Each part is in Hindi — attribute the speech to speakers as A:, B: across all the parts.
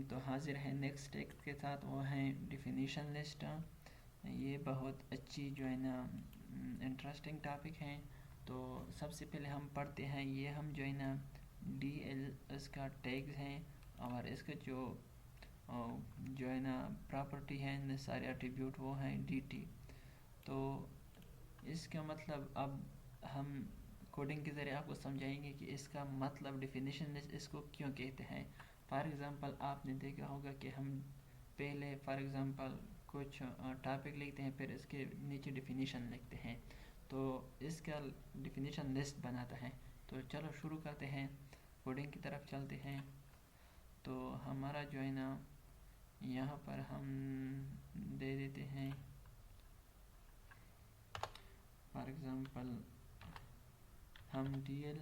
A: तो हाजिर है नेक्स्ट टेक्स्ट के साथ, वो है डिफिनीशन लिस्ट। ये बहुत अच्छी जो है ना इंटरेस्टिंग टॉपिक है। तो सबसे पहले हम पढ़ते हैं, ये हम जो है ना DL इसका टैग्स हैं और इसका जो है ना प्रॉपर्टी है, सारे एट्रीब्यूट वो हैं DT। तो इसका मतलब अब हम कोडिंग के ज़रिए आपको समझाएंगे कि इसका मतलब डिफिनीशन लिस्ट इसको क्यों कहते हैं। फॉर एग्ज़ाम्पल आपने देखा होगा कि हम पहले फॉर एग्ज़ाम्पल कुछ टॉपिक लिखते हैं, फिर इसके नीचे डिफिनीशन लिखते हैं, तो इसका डिफिनीशन लिस्ट बनाता है। तो चलो शुरू करते हैं, कोडिंग की तरफ चलते हैं। तो हमारा जो है ना यहाँ पर हम दे देते हैं फॉर एग्ज़ाम्पल हम DL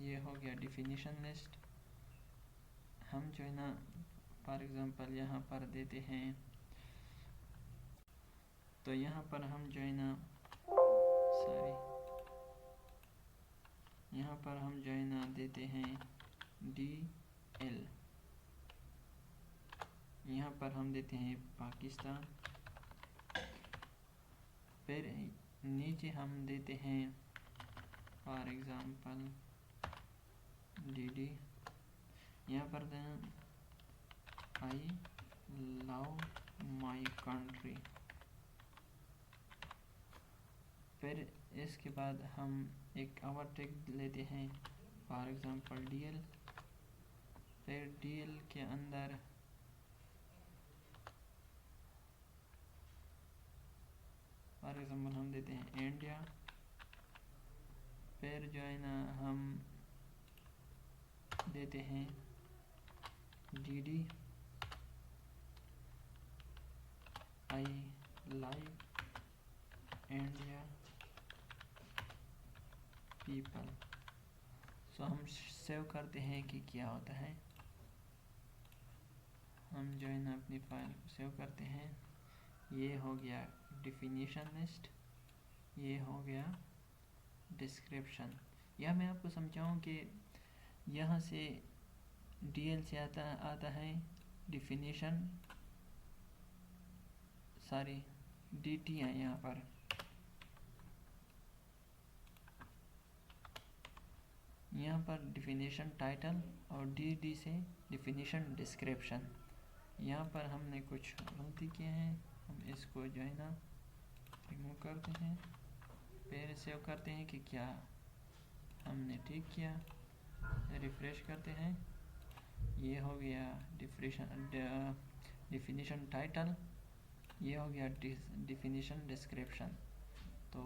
A: ये हो गया डिफिनीशन लिस्ट। हम जो है ना फॉर एग्ज़ाम्पल यहाँ पर देते हैं, तो यहाँ पर हम जो है ना यहाँ पर हम जो है ना देते हैं DL, यहाँ पर हम देते हैं पाकिस्तान, फिर नीचे हम देते हैं फॉर एग्ज़ाम्पल DD, यहाँ पर दें आई लव माई कंट्री। फिर इसके बाद हम एक और टैग लेते हैं फॉर एग्ज़ाम्पल DL, फिर DL के अंदर फॉर एग्ज़ाम्पल हम देते हैं इंडिया, फिर जो है ना हम देते हैं DD I like India people. So हम सेव करते हैं कि क्या होता है, हम जो है ना अपनी फाइल को सेव करते हैं। ये हो गया डिफिनीशन लिस्ट, ये हो गया डिस्क्रिप्शन। यह मैं आपको समझाऊं कि यहाँ से DL से आता है डिफिनीशन, सारी DT है यहाँ पर। यहाँ पर डिफिनीशन टाइटल और DD से डिफिनीशन डिस्क्रिप्शन। यहाँ पर हमने कुछ गलती किए हैं, हम इसको जो है ना रिमूव करते हैं, फिर सेव करते हैं कि क्या हमने ठीक किया, रिफ्रेश करते हैं। ये हो गया डिफिनीशन टाइटल, ये हो गया डिफिनीशन डिस्क्रिप्शन। तो